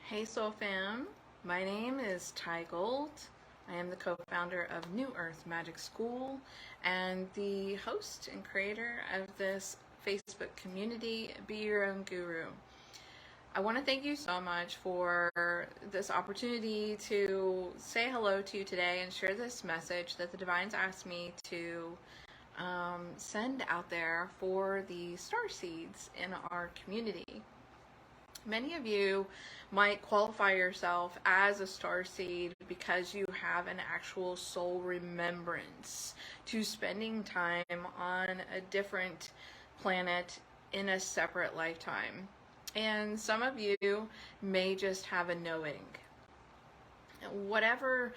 Hey Soul Fam, my name is Ty Gold. I am the co-founder of New Earth Magic School and the host and creator of this Facebook community, Be Your Own Guru. I want to thank you so much for this opportunity to say hello to you today and share this message that the Divines asked me to send out there for the Starseeds in our community. Many of you might qualify yourself as a starseed because you have an actual soul remembrance to spending time on a different planet in a separate lifetime. And some of you may just have a knowing. Whatever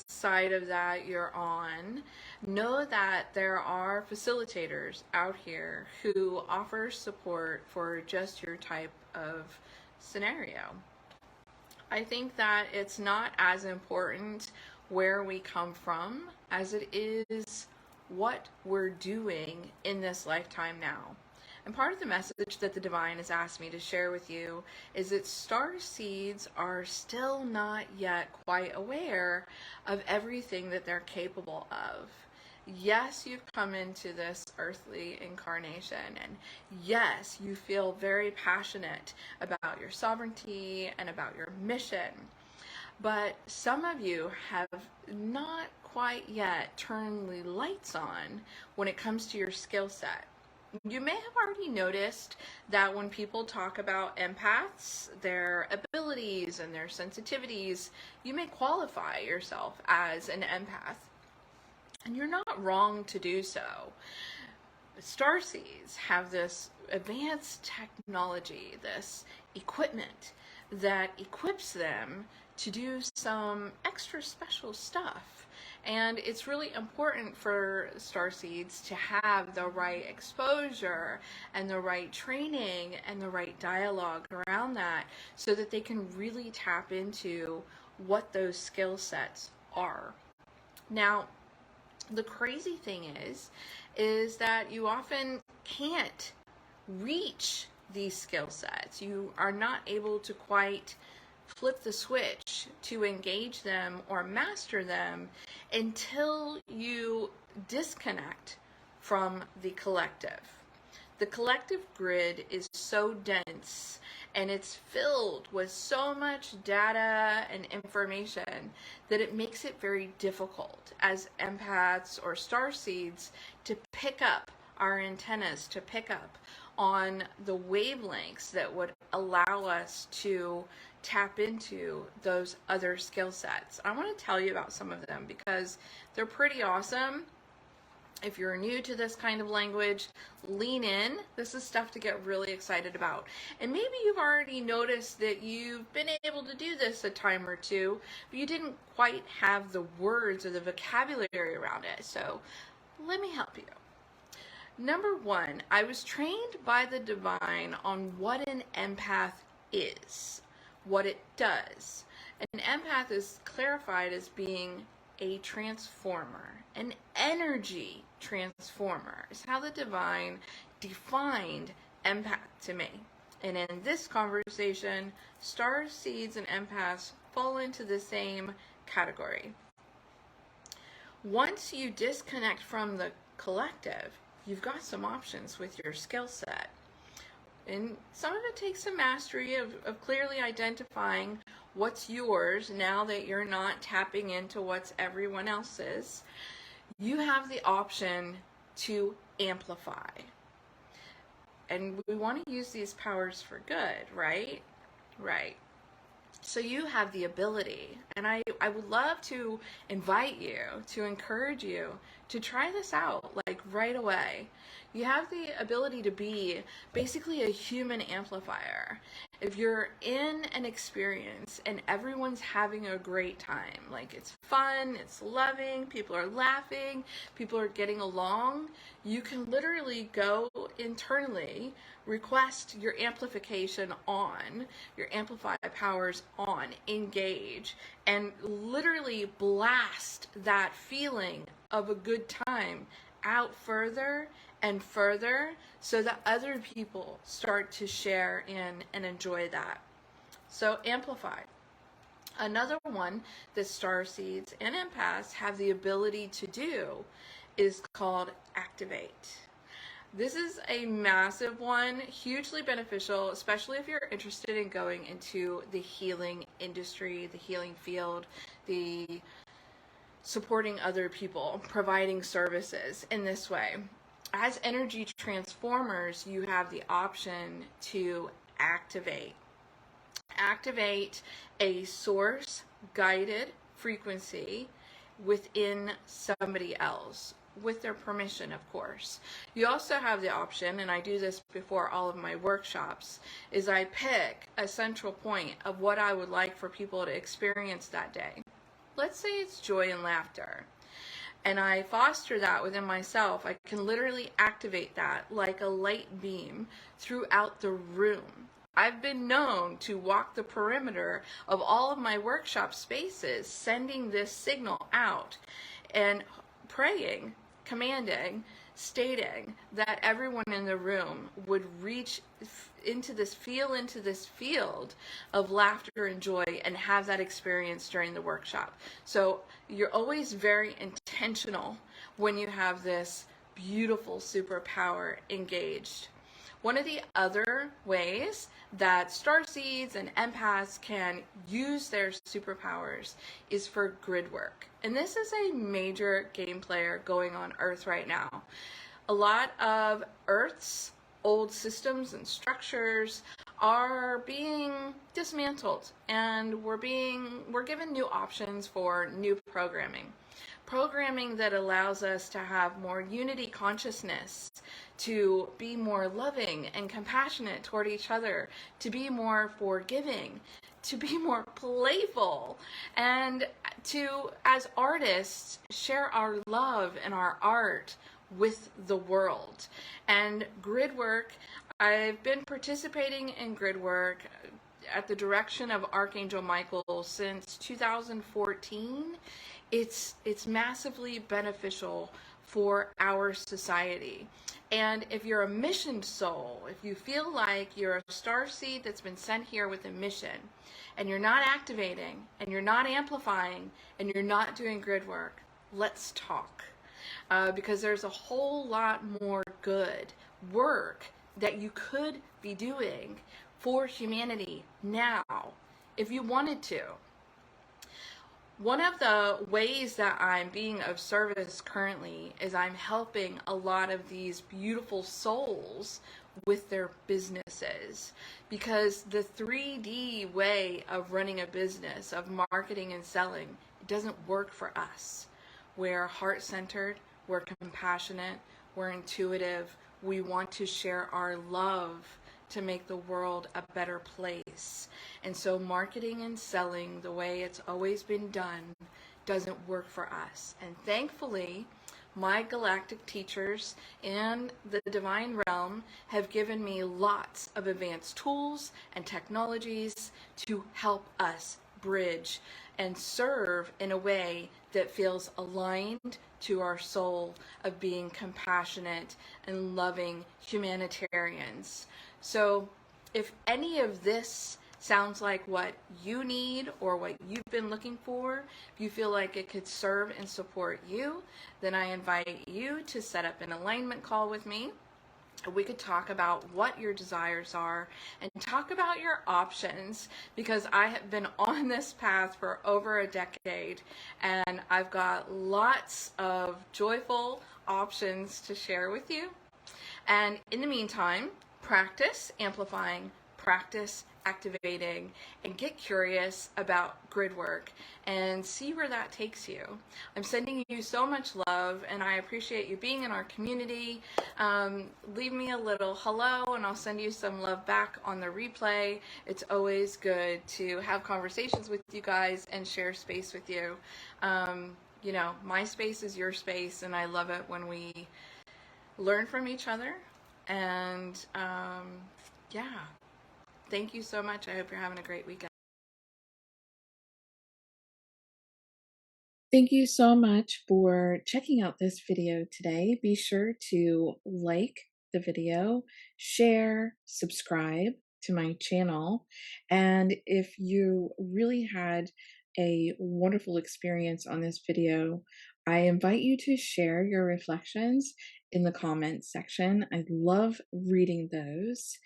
side of that you're on, know that there are facilitators out here who offer support for just your type of scenario. I think that it's not as important where we come from as it is what we're doing in this lifetime now. And part of the message that the Divine has asked me to share with you is that Starseeds are still not yet quite aware of everything that they're capable of. Yes, you've come into this earthly incarnation, and yes, you feel very passionate about your sovereignty and about your mission. But some of you have not quite yet turned the lights on when it comes to your skill set. You may have already noticed that when people talk about empaths, their abilities and their sensitivities, you may qualify yourself as an empath. And you're not wrong to do so. Starseeds have this advanced technology, this equipment that equips them to do some extra special stuff. And it's really important for Starseeds to have the right exposure and the right training and the right dialogue around that so that they can really tap into what those skill sets are. Now, the crazy thing is that you often can't reach these skill sets. You are not able to quite flip the switch to engage them or master them until you disconnect from the collective. The collective grid is so dense and it's filled with so much data and information that it makes it very difficult as empaths or starseeds to pick up our antennas, to pick up on the wavelengths that would allow us to tap into those other skill sets. I want to tell you about some of them because they're pretty awesome. If you're new to this kind of language, lean in. This is stuff to get really excited about. And maybe you've already noticed that you've been able to do this a time or two, but you didn't quite have the words or the vocabulary around it. So let me help you. Number one, I was trained by the Divine on what an empath is, what it does. An empath is clarified as being a transformer, an energy transformer is how the Divine defined empath to me. And in this conversation, starseeds and empaths fall into the same category. Once you disconnect from the collective, you've got some options with your skill set. And some of it takes some mastery of clearly identifying what's yours now that you're not tapping into what's everyone else's. You have the option to amplify. And we want to use these powers for good, right? Right. So you have the ability, and I would love to invite you, to encourage you to try this out like right away. You have the ability to be basically a human amplifier. If you're in an experience and everyone's having a great time, like it's fun, it's loving, people are laughing, people are getting along, you can literally go internally, request your amplification on, your amplify powers on, engage, and literally blast that feeling of a good time out further and further so that other people start to share in and enjoy that. So amplify. Another one that starseeds and empaths have the ability to do is called activate. This is a massive one, hugely beneficial, especially if you're interested in going into the healing industry, the healing field, the supporting other people, providing services in this way. As energy transformers, you have the option to activate. Activate a source guided frequency within somebody else, with their permission, of course. You also have the option, and I do this before all of my workshops, is I pick a central point of what I would like for people to experience that day. Let's say it's joy and laughter. And I foster that within myself. I can literally activate that like a light beam throughout the room. I've been known to walk the perimeter of all of my workshop spaces, sending this signal out and praying, commanding, stating that everyone in the room would reach into this, feel into this field of laughter and joy and have that experience during the workshop. So you're always very intentional when you have this beautiful superpower engaged. One of the other ways that starseeds and empaths can use their superpowers is for grid work. And this is a major game player going on Earth right now. A lot of Earth's old systems and structures are being dismantled, and we're given new options for new programming that allows us to have more unity consciousness, to be more loving and compassionate toward each other, to be more forgiving, to be more playful, and to, as artists, share our love and our art with the world. And grid work, I've been participating in grid work at the direction of Archangel Michael since 2014. It's massively beneficial for our society. And if you're a mission soul, if you feel like you're a starseed that's been sent here with a mission, and you're not activating, and you're not amplifying, and you're not doing grid work, let's talk. Because there's a whole lot more good work that you could be doing for humanity now if you wanted to. One of the ways that I'm being of service currently is I'm helping a lot of these beautiful souls with their businesses, because the 3D way of running a business, of marketing and selling, it doesn't work for us. We're heart-centered, we're compassionate, we're intuitive, we want to share our love to make the world a better place. And so marketing and selling the way it's always been done doesn't work for us. And thankfully, my galactic teachers in the divine realm have given me lots of advanced tools and technologies to help us bridge and serve in a way that feels aligned to our soul of being compassionate and loving humanitarians. So if any of this sounds like what you need or what you've been looking for, if you feel like it could serve and support you, then I invite you to set up an alignment call with me. We could talk about what your desires are and talk about your options, because I have been on this path for over a decade and I've got lots of joyful options to share with you. And in the meantime, practice amplifying, practice activating, and get curious about grid work and see where that takes you. I'm sending you so much love, and I appreciate you being in our community. Leave me a little hello and I'll send you some love back on the replay. It's always good to have conversations with you guys and share space with you. You know, my space is your space, and I love it when we learn from each other. And yeah, thank you so much. I hope you're having a great weekend. Thank you so much for checking out this video today. Be sure to like the video, share, subscribe, to my channel. And if you really had a wonderful experience on this video, I invite you to share your reflections in the comments section. I love reading those.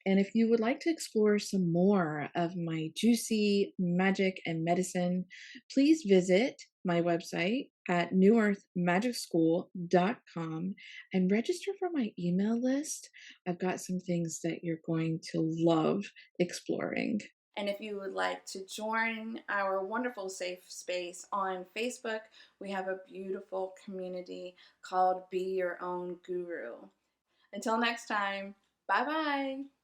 And if you would like to explore some more of my juicy magic and medicine, please visit my website at newearthmagicschool.com and register for my email list. I've got some things that you're going to love exploring. And if you would like to join our wonderful safe space on Facebook, we have a beautiful community called Be Your Own Guru. Until next time, bye bye.